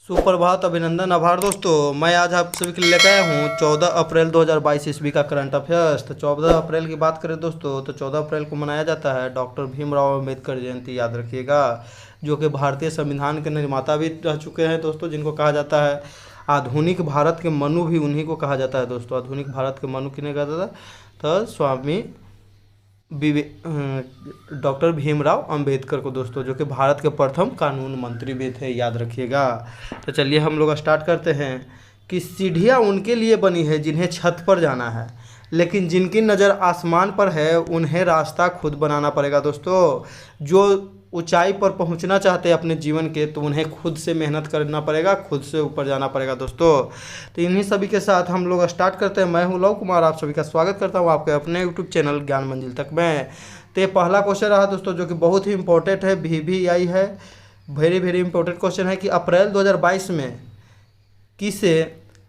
सुप्रभात, अभिनंदन, आभार दोस्तों। मैं आज आप सभी के लिए लेकर आया हूँ 14 अप्रैल 2022 ईस्वी का करंट अफेयर्स। तो 14 अप्रैल की बात करें दोस्तों तो 14 अप्रैल को मनाया जाता है डॉक्टर भीमराव अम्बेडकर जयंती, याद रखिएगा, जो कि भारतीय संविधान के निर्माता भी रह चुके हैं दोस्तों, जिनको कहा जाता है आधुनिक भारत के मनु, भी उन्हीं को कहा जाता है दोस्तों। आधुनिक भारत के मनु किन्हें कहा जाता है? तो स्वामी डॉक्टर भीमराव अंबेडकर को दोस्तों, जो कि भारत के प्रथम कानून मंत्री भी थे, याद रखिएगा। तो चलिए हम लोग स्टार्ट करते हैं कि सीढ़ियाँ उनके लिए बनी है जिन्हें छत पर जाना है, लेकिन जिनकी नज़र आसमान पर है उन्हें रास्ता खुद बनाना पड़ेगा दोस्तों। जो ऊंचाई पर पहुंचना चाहते हैं अपने जीवन के, तो उन्हें खुद से मेहनत करना पड़ेगा, खुद से ऊपर जाना पड़ेगा दोस्तों। तो इन्हीं सभी के साथ हम लोग स्टार्ट करते हैं। मैं हूं लव कुमार, आप सभी का स्वागत करता हूं आपके अपने यूट्यूब चैनल ज्ञान मंजिल तक में। तो ये पहला क्वेश्चन रहा दोस्तों, जो कि बहुत ही इंपॉर्टेंट है, VVI है, वेरी इंपॉर्टेंट क्वेश्चन है कि अप्रैल 2022 में किसे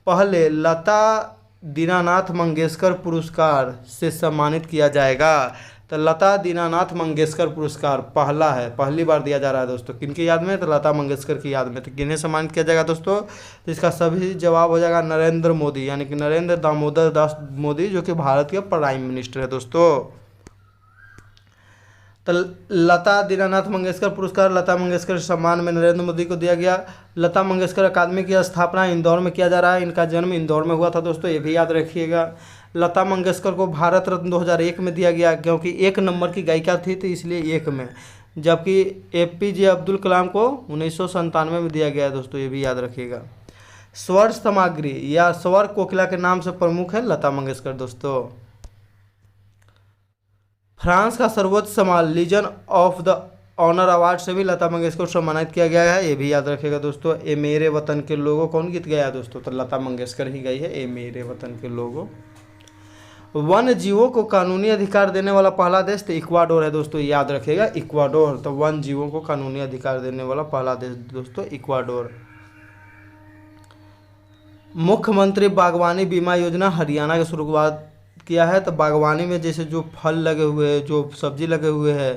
पहले लता दीनानाथ मंगेशकर पुरस्कार से सम्मानित किया जाएगा? तो लता दीनानाथ मंगेशकर पुरस्कार पहला है, पहली बार दिया जा रहा है दोस्तों। किनकी याद में? तो लता मंगेशकर की याद में। तो किन्हें सम्मानित किया जाएगा दोस्तों? तो इसका सभी जवाब हो जाएगा नरेंद्र मोदी, यानी कि नरेंद्र दामोदर दास मोदी, जो कि भारत के प्राइम मिनिस्टर है दोस्तों। तो लता दीनानाथ मंगेशकर पुरस्कार लता मंगेशकर सम्मान में नरेंद्र मोदी को दिया गया। लता मंगेशकर अकादमी की स्थापना इंदौर में किया जा रहा है। इनका जन्म इंदौर में हुआ था दोस्तों, ये भी याद रखिएगा। लता मंगेशकर को भारत रत्न 2001 में दिया गया, क्योंकि 1 नंबर की गायिका थी, तो इसलिए 1 में, जबकि APJ अब्दुल कलाम को 1997 में दिया गया है दोस्तों, ये भी याद रखिएगा। स्वर सामग्री या स्वर कोकिला के नाम से प्रमुख है लता मंगेशकर दोस्तों। फ्रांस का सर्वोच्च सम्मान legion of the honour award से भी लता मंगेशकर को सम्मानित किया गया है, ये भी याद रखिएगा दोस्तों। ए मेरे वतन के लोगों कौन गीत गाया है दोस्तों? तो लता मंगेशकर ही गई है, ए मेरे वतन के लोगों। वन्य जीवों को कानूनी अधिकार देने वाला पहला देश तो इक्वाडोर है दोस्तों, याद रखिएगा, इक्वाडोर। तो वन्य जीवों को कानूनी अधिकार देने वाला पहला देश दोस्तों इक्वाडोर। मुख्यमंत्री बागवानी बीमा योजना हरियाणा की शुरुआत किया है। तो बागवानी में जैसे जो फल लगे हुए हैं, जो सब्जी लगे हुए हैं,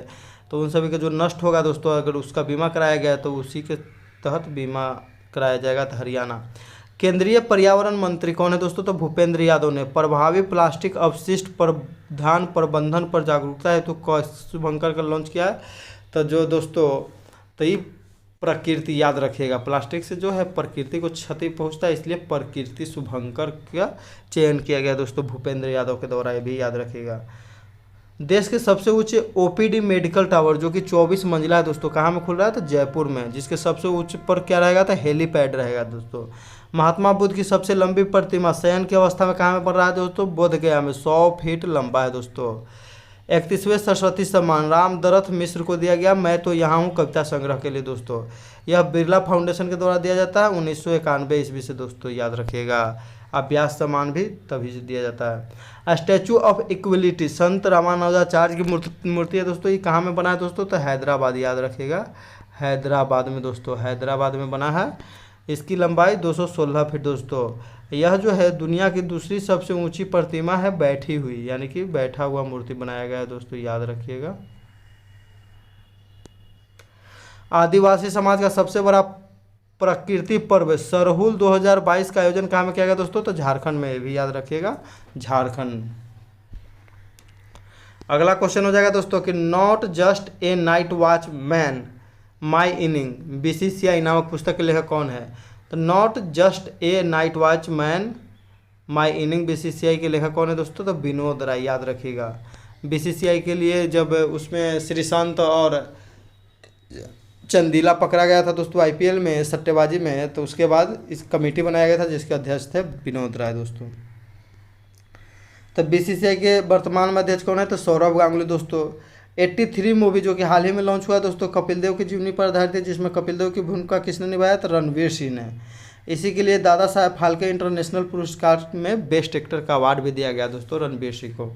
तो उन सभी का जो नष्ट होगा दोस्तों, अगर उसका बीमा कराया गया तो उसी के तहत बीमा कराया जाएगा। तो हरियाणा। केंद्रीय पर्यावरण मंत्री कौन है दोस्तों? तो भूपेंद्र यादव ने प्रभावी प्लास्टिक अपशिष्ट प्रबंधन प्रबंधन पर जागरूकता है तो शुभंकर का लॉन्च किया है। तो जो दोस्तों, तो ये प्रकृति, याद रखिएगा, प्लास्टिक से जो है प्रकृति को क्षति पहुंचता है, इसलिए प्रकृति शुभंकर का चयन किया गया दोस्तों भूपेंद्र यादव के द्वारा, ये भी याद रखिएगा। देश के सबसे ऊंचे OPD मेडिकल टावर, जो कि 24 मंजिला है दोस्तों, कहाँ में खुल रहा है? तो जयपुर में, जिसके सबसे ऊंचे पर क्या रहेगा? तो हेलीपैड रहेगा दोस्तों। महात्मा बुद्ध की सबसे लंबी प्रतिमा शयन की अवस्था में कहाँ में बन रहा है दोस्तों? बोध गया में, 100 फीट लंबा है दोस्तों। 31वें सरस्वती सम्मान राम दरथ मिश्र को दिया गया, मैं तो यहाँ हूँ कविता संग्रह के लिए दोस्तों। यह बिरला फाउंडेशन के द्वारा दिया जाता है 1991 ईस्वी से दोस्तों, याद रखिएगा। अभ्यास सम्मान भी तभी से दिया जाता है। स्टैचू ऑफ इक्वलिटी संत रामानुजाचार्य की मूर्ति है दोस्तों, ये कहाँ में बना है दोस्तों? तो हैदराबाद, याद रखिएगा, हैदराबाद में दोस्तों, हैदराबाद में बना है। इसकी लंबाई 216 फीट दोस्तों। यह जो है दुनिया की दूसरी सबसे ऊंची प्रतिमा है बैठी हुई, यानी कि बैठा हुआ मूर्ति बनाया गया है दोस्तों, याद रखिएगा। आदिवासी समाज का सबसे बड़ा प्रकृति पर्व सरहुल 2022 का आयोजन कहाँ में किया गया दोस्तों? तो झारखंड में, भी याद रखिएगा, झारखंड। अगला क्वेश्चन हो जाएगा दोस्तों कि not just a night watch man my inning BCCI नामक पुस्तक के लेखक कौन है? तो not just a night watch man my inning BCCI के लेखक कौन है दोस्तों? तो विनोद राय, याद रखिएगा। BCCI के लिए जब उसमें श्रीशांत और चंदीला पकड़ा गया था दोस्तों IPL में सट्टेबाजी में, तो उसके बाद इस कमेटी बनाया गया था जिसके अध्यक्ष थे विनोद राय दोस्तों। तो BCCI के वर्तमान में अध्यक्ष कौन है? तो सौरभ गांगुली दोस्तों। 83 मूवी जो कि हाल ही में लॉन्च हुआ दोस्तों, कपिल देव की जीवनी पर आधारित है, जिसमें कपिल देव की भूमिका किसने निभाया? तो रणवीर सिंह ने। इसी के लिए दादा साहेब फाल्के इंटरनेशनल पुरस्कार में बेस्ट एक्टर का अवार्ड भी दिया गया दोस्तों रणवीर सिंह को।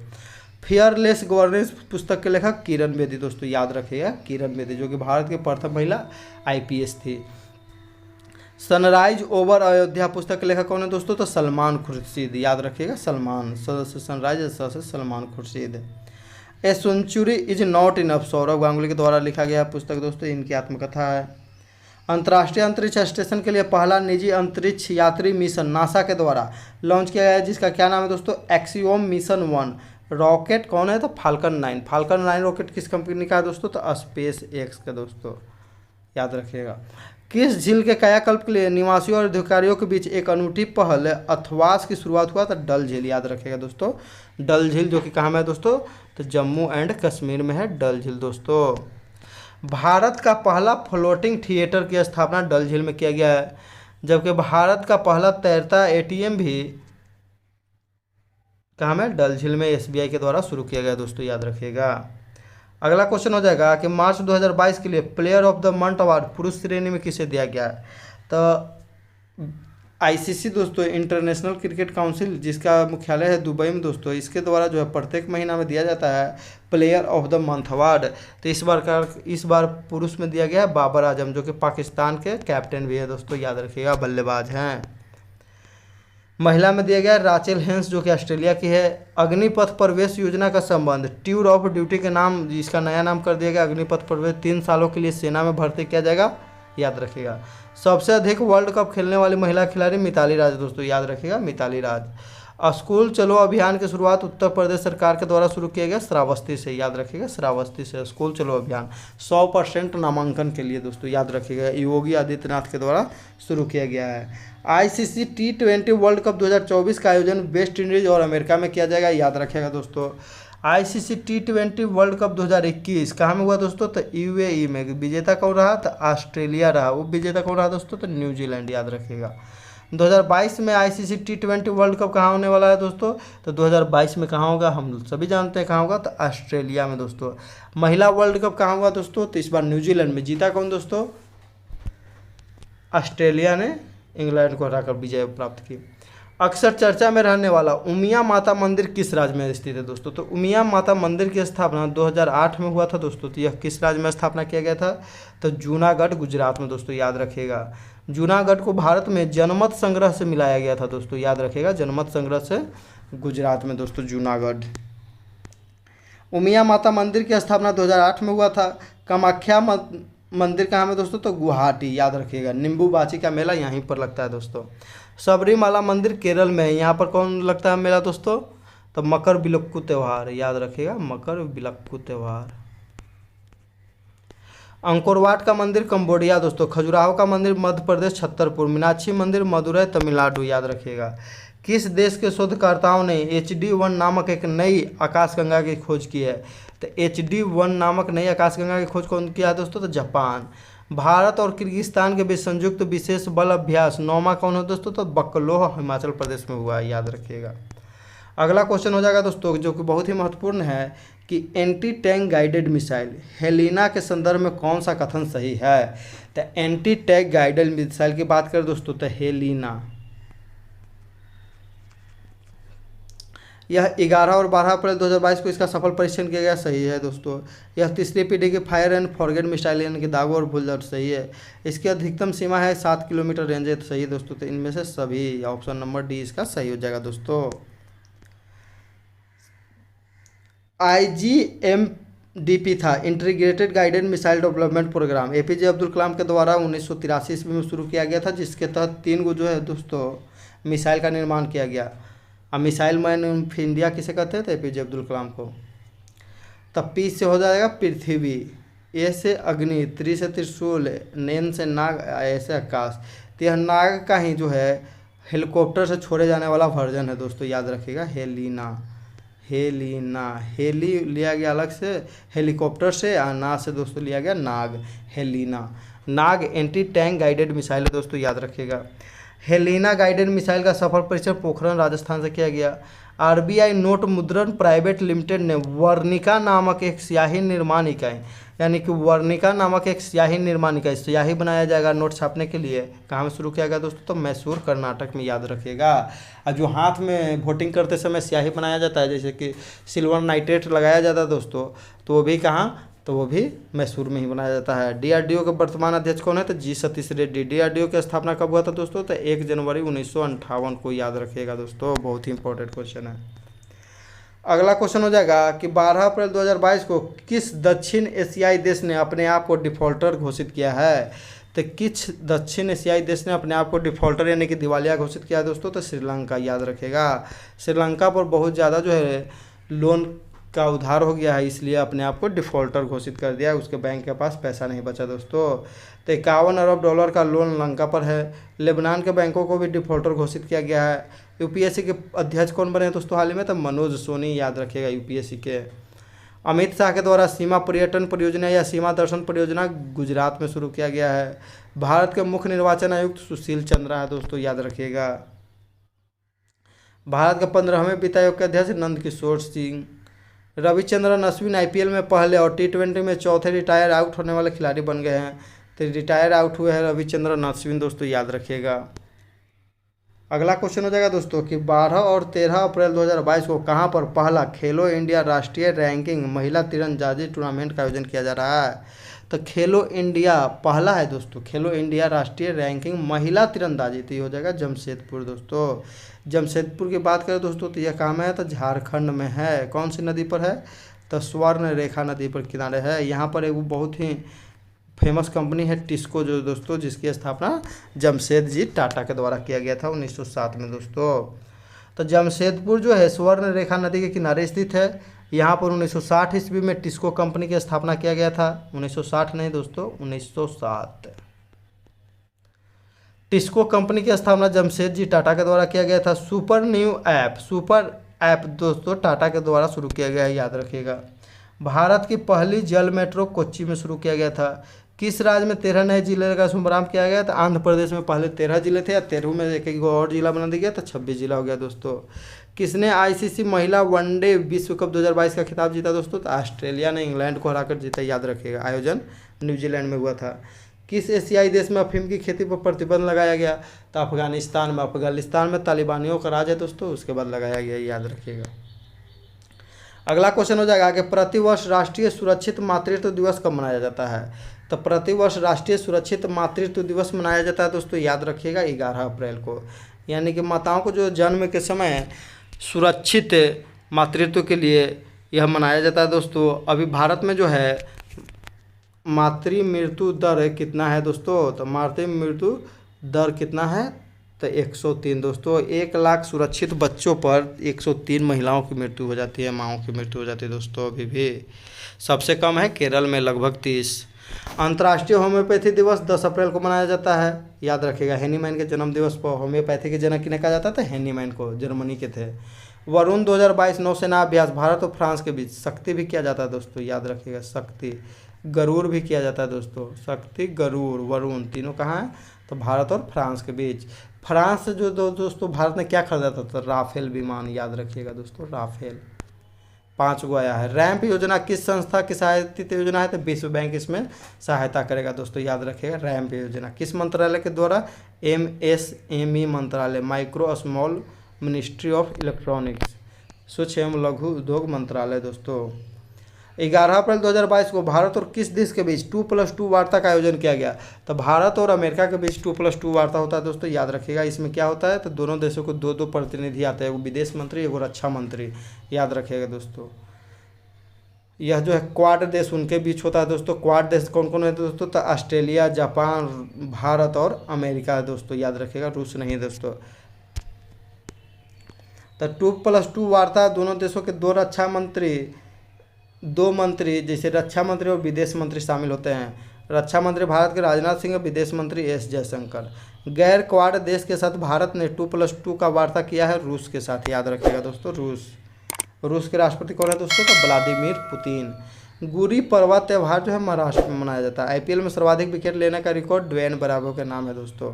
फियरलेस गवर्नेंस पुस्तक के लेखक किरण बेदी दोस्तों, याद रखिएगा, किरण बेदी, जो कि भारत की प्रथम महिला IPS थी। सनराइज ओवर अयोध्या पुस्तक के लेखक कौन है दोस्तों? तो सलमान खुर्शीद, याद रखिएगा, सलमान, सनराइज से Salman Khurshid. A century is not enough Sourav Ganguly के द्वारा लिखा गया पुस्तक दोस्तों, इनकी आत्मकथा है। अंतर्राष्ट्रीय अंतरिक्ष स्टेशन के लिए पहला निजी अंतरिक्ष यात्री मिशन नासा के द्वारा लॉन्च किया गया है, जिसका क्या नाम है दोस्तों, एक्सियोम मिशन 1। रॉकेट कौन है, तो फाल्कन 9 रॉकेट किस कंपनी का है दोस्तों, तो स्पेस एक्स का दोस्तों, याद रखिएगा। किस झील के कायाकल्प के लिए निवासियों और अधिकारियों के बीच एक अनूठी पहल अथवास की शुरुआत हुआ, तो डल झील, याद रखिएगा दोस्तों। डल झील जो कि कहाँ में है दोस्तों, तो जम्मू एंड कश्मीर में है डल झील दोस्तों। भारत का पहला फ्लोटिंग थिएटर की स्थापना डल झील में किया गया है, जबकि भारत का पहला तैरता एटीएम भी कहाँ में, डल झील में एसबीआई के द्वारा शुरू किया गया दोस्तों, याद रखिएगा। अगला क्वेश्चन हो जाएगा कि मार्च 2022 के लिए player of the month award पुरुष श्रेणी में किसे दिया गया है, तो आईसीसी दोस्तों, इंटरनेशनल क्रिकेट काउंसिल, जिसका मुख्यालय है दुबई में दोस्तों, इसके द्वारा जो है प्रत्येक महीना में दिया जाता है player of the month award. तो इस बार पुरुष में दिया गया है बाबर आजम, जो कि पाकिस्तान के कैप्टन भी है दोस्तों, याद रखिएगा, बल्लेबाज हैं। महिला में दिया गया राचेल हेंस, जो कि ऑस्ट्रेलिया की है। अग्निपथ प्रवेश योजना का संबंध टूर ऑफ ड्यूटी के नाम, जिसका नया नाम कर दिया गया अग्निपथ प्रवेश, 3 सालों के लिए सेना में भर्ती किया जाएगा, याद रखिएगा। सबसे अधिक वर्ल्ड कप खेलने वाली महिला खिलाड़ी मिताली राज दोस्तों, याद रखिएगा, मिताली राज। स्कूल चलो अभियान की शुरुआत उत्तर प्रदेश सरकार के द्वारा शुरू किया गया श्रावस्ती से, याद रखिएगा, श्रावस्ती से स्कूल चलो अभियान 100% नामांकन के लिए दोस्तों, याद रखिएगा, योगी आदित्यनाथ के द्वारा शुरू किया गया है। आईसीसी T20 वर्ल्ड कप 2024 का आयोजन वेस्ट इंडीज और अमेरिका में किया जाएगा, याद रखिएगा दोस्तों। आईसीसी T20 वर्ल्ड कप 2021 कहाँ में हुआ दोस्तों, तो यूएई में। विजेता कौन रहा, तो ऑस्ट्रेलिया रहा। वो विजेता कौन रहा दोस्तों, तो न्यूजीलैंड, याद रखिएगा। 2022 में आईसीसी T20 वर्ल्ड कप कहाँ होने वाला है दोस्तों, तो 2022 में कहाँ होगा, हम सभी जानते हैं कहाँ होगा, तो ऑस्ट्रेलिया में दोस्तों। महिला वर्ल्ड कप कहाँ हुआ दोस्तों, तो इस बार न्यूजीलैंड में। जीता कौन दोस्तों, ऑस्ट्रेलिया ने इंग्लैंड को हराकर विजय प्राप्त की। अक्सर चर्चा में रहने वाला उमिया माता मंदिर किस राज्य में स्थित है दोस्तों, तो उमिया माता मंदिर की स्थापना 2008 में हुआ था दोस्तों। तो यह किस राज्य में स्थापना किया गया था, तो जूनागढ़ गुजरात में दोस्तों, याद रखिएगा। जूनागढ़ को भारत में जनमत संग्रह से मिलाया गया था दोस्तों, याद रखिएगा, जनमत संग्रह से गुजरात में दोस्तों जूनागढ़। उमिया माता मंदिर की स्थापना 2008 में हुआ था। कामाख्या मंदिर कहाँ में दोस्तों, तो गुवाहाटी, याद रखिएगा। नींबू बाची का मेला यहीं पर लगता है दोस्तों। सबरीमाला मंदिर केरल में है, यहाँ पर कौन लगता है मेला दोस्तों, तो मकर बिलक्कू त्यौहार, याद रखिएगा, मकर बिलक्कू त्यौहार। अंकोरवाट का मंदिर कंबोडिया दोस्तों। खजुराहो का मंदिर मध्य प्रदेश छतरपुर। मीनाक्षी मंदिर मदुरई तमिलनाडु, याद रखिएगा। किस देश के शोधकर्ताओं ने HD1 नामक एक नई आकाशगंगा की खोज की है, तो HD1 नामक नई आकाशगंगा की खोज कौन किया है दोस्तों, तो जापान। भारत और किर्गिस्तान के बीच संयुक्त विशेष बल अभ्यास 9वां कौन है दोस्तों, तो बकलोह हिमाचल प्रदेश में हुआ है, याद रखिएगा। अगला क्वेश्चन हो जाएगा दोस्तों, जो कि बहुत ही महत्वपूर्ण है कि anti tank guided missile Helina के संदर्भ में कौन सा कथन सही है, तो एंटी टैंक गाइडेड मिसाइल की बात करें दोस्तों, तो हेलिना। यह 11 और 12 अप्रैल 2022 को इसका सफल परीक्षण किया गया, सही है दोस्तों। यह तीसरी पीढ़ी की फायर एंड फॉरगेट मिसाइल यानी कि दागो और भूल जाओ, सही है। इसकी अधिकतम सीमा है 7 किलोमीटर रेंज है, तो सही है दोस्तों। तो इनमें से सभी ऑप्शन नंबर डी इसका सही हो जाएगा दोस्तों। IGMDP था, integrated guided missile development programme, APJ Abdul Kalam के द्वारा 1983 ईस्वी में शुरू किया गया था, जिसके तहत 3 गो जो है दोस्तों मिसाइल का निर्माण किया गया। अब मिसाइल मैन ऑफ इंडिया किसे कहते हैं, तो APJ अब्दुल कलाम को। तब P से हो जाएगा पृथ्वी, A से अग्नि, त्रि से त्रिशूल, नैन से नाग, A से आकाश। तो यह नाग का ही जो है हेलीकॉप्टर से छोड़े जाने वाला वर्जन है दोस्तों, याद रखिएगा, हेलिना। हेली लिया गया अलग से हेलीकॉप्टर से, और ना से दोस्तों लिया गया नाग, हेलिना। नाग एंटी टैंक गाइडेड मिसाइल है दोस्तों, याद रखिएगा। हेलिना गाइडेड मिसाइल का सफल परीक्षण पोखरण राजस्थान से किया गया। RBI नोट मुद्रण प्राइवेट लिमिटेड ने वर्णिका नामक एक स्याही निर्माण इकाई, यानी कि वर्णिका नामक एक स्याही निर्माण इकाई, स्याही बनाया जाएगा नोट छापने के लिए, कहाँ में शुरू किया गया दोस्तों, तो मैसूर कर्नाटक में, याद रखिएगा। और जो हाथ में वोटिंग करते समय स्याही बनाया जाता है, जैसे कि सिल्वर नाइट्रेट लगाया जाता है दोस्तों, तो वो भी कहाँ, तो वो भी मैसूर में ही बनाया जाता है। DRDO के वर्तमान अध्यक्ष कौन है, तो G सतीश रेड्डी। DRDO की स्थापना कब हुआ था दोस्तों, तो 1 जनवरी 1958 को, याद रखिएगा दोस्तों, बहुत ही इंपॉर्टेंट क्वेश्चन है। अगला क्वेश्चन हो जाएगा कि 12 अप्रैल 2022 को किस दक्षिण एशियाई देश ने अपने आप को डिफॉल्टर घोषित किया है, तो किस दक्षिण एशियाई देश ने अपने आप को डिफॉल्टर यानी कि दिवालिया घोषित किया है दोस्तों? तो श्रीलंका, याद रखेगा। श्रीलंका पर बहुत ज़्यादा जो है लोन का उधार हो गया है, इसलिए अपने आप को डिफॉल्टर घोषित कर दिया है, उसके बैंक के पास पैसा नहीं बचा दोस्तों। तो 51 अरब डॉलर का लोन लंका पर है। लेबनान के बैंकों को भी डिफॉल्टर घोषित किया गया है। यूपीएससी के अध्यक्ष कौन बने हैं दोस्तों हाल ही में? तो मनोज सोनी, याद रखिएगा यूपीएससी के। अमित शाह के द्वारा सीमा पर्यटन परियोजना या सीमा दर्शन परियोजना गुजरात में शुरू किया गया है। भारत के मुख्य निर्वाचन आयुक्त सुशील चंद्रा है दोस्तों, याद रखिएगा। भारत के 15वें वित्त आयोग के अध्यक्ष नंद किशोर सिंह। रविचंद्रन अश्विन आईपीएल में पहले और टी20 में चौथे रिटायर आउट होने वाले खिलाड़ी बन गए हैं। तो रिटायर आउट हुए हैं रविचंद्रन अश्विन दोस्तों, याद रखिएगा। अगला क्वेश्चन हो जाएगा दोस्तों कि 12 और 13 अप्रैल 2022 को कहां पर पहला खेलो इंडिया राष्ट्रीय रैंकिंग महिला तीरंदाजी टूर्नामेंट का आयोजन किया जा रहा है? तो खेलो इंडिया पहला है दोस्तों, खेलो इंडिया राष्ट्रीय रैंकिंग महिला तीरंदाजी, तो ये हो जाएगा जमशेदपुर दोस्तों। जमशेदपुर की बात करें दोस्तों तो यह कहाँ में है? तो झारखंड में है। कौन सी नदी पर है? तो स्वर्ण रेखा नदी पर किनारे है। यहाँ पर एक बहुत ही फेमस कंपनी है टिस्को जो दोस्तों, जिसकी स्थापना जमशेद जी टाटा के द्वारा किया गया था 1907 में दोस्तों। तो जमशेदपुर जो है स्वर्ण रेखा नदी के किनारे स्थित है। यहाँ पर 1960 ईस्वी में टिस्को कंपनी की स्थापना किया गया था। 1960 नहीं दोस्तों, 1907। टिस्को कंपनी की स्थापना जमशेद जी टाटा के द्वारा किया गया था। सुपर ऐप दोस्तों टाटा के द्वारा शुरू किया गया है, याद रखिएगा। भारत की पहली जल मेट्रो कोच्चि में शुरू किया गया था। किस राज्य में 13 नए जिले का शुभारंभ किया गया? तो आंध्र प्रदेश में पहले 13 जिले थे, या 13 में एक और जिला बना दिया गया, तो 26 जिला हो गया दोस्तों। किसने आईसीसी महिला वनडे विश्व कप 2022 का खिताब जीता दोस्तों? तो ऑस्ट्रेलिया ने इंग्लैंड को हराकर जीता, याद रखिएगा। आयोजन न्यूजीलैंड में हुआ था। किस एशियाई देश में अफीम की खेती पर प्रतिबंध लगाया गया? तो अफगानिस्तान में। अफगानिस्तान में तालिबानियों का राज है दोस्तों, उसके बाद लगाया गया, याद रखिएगा। अगला क्वेश्चन हो जाएगा कि प्रतिवर्ष राष्ट्रीय सुरक्षित मातृत्व दिवस कब मनाया जाता है? तो प्रतिवर्ष राष्ट्रीय सुरक्षित मातृत्व दिवस मनाया जाता है दोस्तों, याद रखिएगा 11 अप्रैल को। यानी कि माताओं को जो जन्म के समय सुरक्षित मातृत्व के लिए यह मनाया जाता है दोस्तों। अभी भारत में जो है मातृ मृत्यु दर कितना है दोस्तों? तो मातृ मृत्यु दर कितना है? तो 103 दोस्तों। 1 लाख सुरक्षित बच्चों पर 103 महिलाओं की मृत्यु हो जाती है, माँओं की मृत्यु हो जाती है दोस्तों अभी भी। सबसे कम है केरल में लगभग 30। अंतर्राष्ट्रीय होम्योपैथी दिवस 10 अप्रैल को मनाया जाता है, याद रखिएगा। हेनीमैन के जन्म दिवस पर होम्योपैथी के जनक किन्हें कहा जाता था? हेनीमैन को, जर्मनी के थे। वरुण 2022 नौसेना अभ्यास भारत और फ्रांस के बीच। शक्ति भी किया जाता है दोस्तों, याद रखिएगा। शक्ति, गरुड़ भी किया जाता है दोस्तों। शक्ति, गरुड़, वरुण तीनों कहाँ हैं? तो भारत और फ्रांस के बीच। फ्रांस से जो दोस्तों भारत ने क्या खरीदा था? तो राफेल विमान, याद रखिएगा दोस्तों, राफेल। 5 गो आया है। रैंप योजना किस संस्था की सहायतित योजना है? तो विश्व बैंक इसमें सहायता करेगा दोस्तों, याद रखिएगा। रैंप योजना किस मंत्रालय के द्वारा? MSME मंत्रालय, micro small ministry of electronics, सूक्ष्म एवं लघु उद्योग मंत्रालय दोस्तों। 11 अप्रैल 2022 को भारत और किस देश के बीच 2+2 वार्ता का आयोजन किया गया? तो भारत और अमेरिका के बीच 2+2 वार्ता होता है दोस्तों, याद रखिएगा। इसमें क्या होता है? तो दोनों देशों को 2-2 प्रतिनिधि आते हैं, वो विदेश मंत्री, एक रक्षा मंत्री, याद रखिएगा दोस्तों। यह जो है क्वाड देश उनके बीच होता है दोस्तों। क्वाड देश कौन कौन है दोस्तों? तो ऑस्ट्रेलिया, जापान, भारत और अमेरिका है दोस्तों, याद रखिएगा, रूस नहीं दोस्तों। तो 2+2 वार्ता दोनों देशों के दो मंत्री जैसे रक्षा मंत्री और विदेश मंत्री शामिल होते हैं। रक्षा मंत्री भारत के राजनाथ सिंह, विदेश मंत्री एस जयशंकर। गैर क्वाड देश के साथ भारत ने 2+2 का वार्ता किया है रूस के साथ, याद रखिएगा दोस्तों। रूस के राष्ट्रपति कौन है दोस्तों? तो व्लादिमीर पुतिन। गुड़ी पड़वा त्यौहार जो है महाराष्ट्र में मनाया जाता है। आईपीएल में सर्वाधिक विकेट लेने का रिकॉर्ड ड्वेन ब्रावो के नाम है दोस्तों।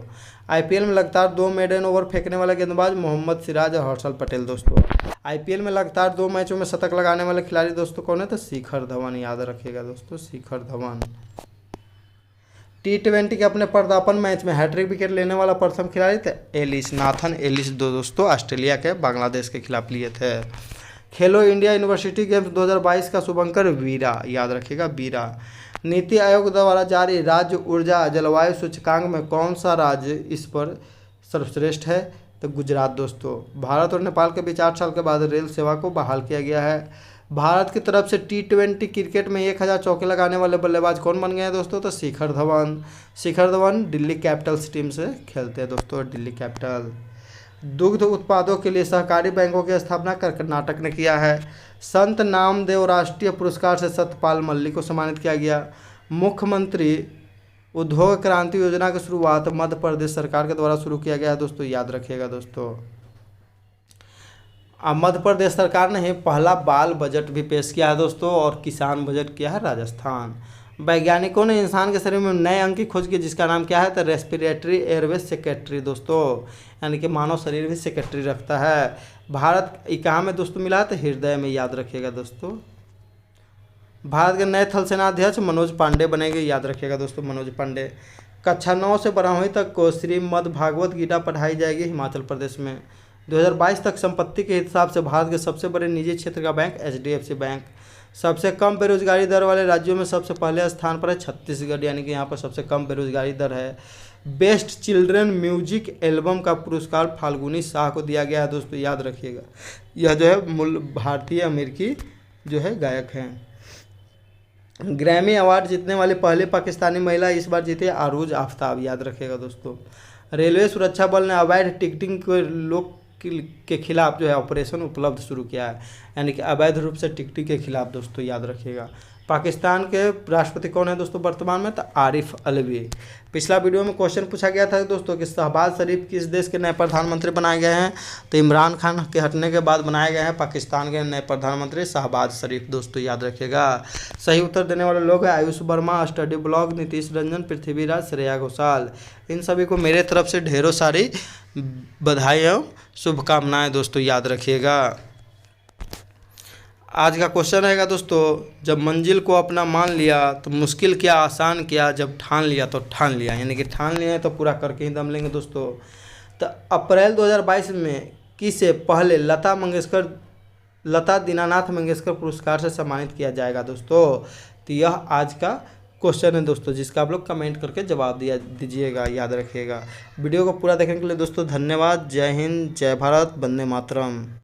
आईपीएल में लगातार 2 मेडन ओवर फेंकने वाले गेंदबाज मोहम्मद सिराज और हर्षल पटेल दोस्तों। आईपीएल में लगातार 2 मैचों में शतक लगाने वाले खिलाड़ी दोस्तों कौन है? तो शिखर धवन, याद रखिएगा दोस्तों, शिखर धवन। T20 के अपने पदार्पण मैच में हैट्रिक विकेट लेने वाला प्रथम खिलाड़ी थे नाथन एलिस दोस्तों, ऑस्ट्रेलिया के बांग्लादेश के खिलाफ लिए थे। खेलो इंडिया यूनिवर्सिटी गेम्स 2022 का शुभंकर वीरा, याद रखिएगा, वीरा। नीति आयोग द्वारा जारी राज्य ऊर्जा जलवायु सूचकांक में कौन सा राज्य इस पर सर्वश्रेष्ठ है? तो गुजरात दोस्तों। भारत और नेपाल के बीच 8 साल के बाद रेल सेवा को बहाल किया गया है। भारत की तरफ से T20 क्रिकेट में 1000 चौके लगाने वाले बल्लेबाज कौन बन गए हैं दोस्तों? तो शिखर धवन। शिखर धवन दिल्ली कैपिटल्स टीम से खेलते हैं दोस्तों, दिल्ली कैपिटल। दुग्ध उत्पादों के लिए सहकारी बैंकों की स्थापना कर्नाटक ने किया है। संत नामदेव राष्ट्रीय पुरस्कार से सत्यपाल मल्लिक को सम्मानित किया गया। मुख्यमंत्री उद्योग क्रांति योजना की शुरुआत मध्य प्रदेश सरकार के द्वारा शुरू किया गया है दोस्तों, याद रखिएगा दोस्तों। अब मध्य प्रदेश सरकार ने ही पहला बाल बजट भी पेश किया है दोस्तों, और किसान बजट किया है राजस्थान। वैज्ञानिकों ने इंसान के शरीर में नए अंग की खोज की जिसका नाम क्या है? तो रेस्पिरेटरी एयरवेज सेक्रेटरी दोस्तों, यानी कि मानव शरीर भी सेक्रेटरी रखता है। भारत कहाँ में दोस्तों मिला है? तो हृदय में, याद रखिएगा दोस्तों। भारत के नए थल सेनाध्यक्ष मनोज पांडे बनेंगे, याद रखिएगा दोस्तों, मनोज पांडे। कक्षा 9 से 12वीं तक को श्रीमद् भागवत गीता पढ़ाई जाएगी हिमाचल प्रदेश में। 2022 तक संपत्ति के हिसाब से भारत के सबसे बड़े निजी क्षेत्र का बैंक HDFC बैंक। सबसे कम बेरोजगारी दर वाले राज्यों में सबसे पहले स्थान पर है छत्तीसगढ़, यानी कि यहाँ पर सबसे कम बेरोजगारी दर है। बेस्ट चिल्ड्रन म्यूजिक एल्बम का पुरस्कार फाल्गुनी शाह को दिया गया है दोस्तों, याद रखिएगा। यह जो है मूल भारतीय अमेरिकी जो है गायक हैं। ग्रैमी अवार्ड जीतने वाली पहली पाकिस्तानी महिला इस बार जीती आरूज आफ्ताब, याद रखिएगा दोस्तों। रेलवे सुरक्षा बल ने अवैध टिकटिंग के खिलाफ जो है ऑपरेशन उपलब्ध शुरू किया है, यानी कि अवैध रूप से टिकटिंग के खिलाफ दोस्तों, याद रखिएगा। पाकिस्तान के राष्ट्रपति कौन है दोस्तों वर्तमान में? तो आरिफ अलवी। पिछला वीडियो में क्वेश्चन पूछा गया था दोस्तों कि शहबाज शरीफ किस देश के नए प्रधानमंत्री बनाए गए हैं? तो इमरान खान के हटने के बाद बनाए गए हैं पाकिस्तान के नए प्रधानमंत्री शहबाज शरीफ दोस्तों, याद रखिएगा। सही उत्तर देने वाले लोग हैं आयुष वर्मा, स्टडी ब्लॉग, नीतीश रंजन, पृथ्वीराज, श्रेया घोषाल। इन सभी को मेरे तरफ से ढेरों सारी बधाई एवं शुभकामनाएं दोस्तों, याद रखिएगा। आज का क्वेश्चन रहेगा दोस्तों, जब मंजिल को अपना मान लिया तो मुश्किल क्या आसान किया, जब ठान लिया तो ठान लिया, यानी कि ठान लिया है तो पूरा करके ही दम लेंगे दोस्तों। तो अप्रैल 2022 में किसे पहले लता दीनानाथ मंगेशकर पुरस्कार से सम्मानित किया जाएगा दोस्तों? तो यह आज का क्वेश्चन है दोस्तों, जिसका आप लोग कमेंट करके जवाब दीजिएगा, याद रखिएगा। वीडियो को पूरा देखने के लिए दोस्तों धन्यवाद। जय हिंद, जय भारत, वंदे मातरम।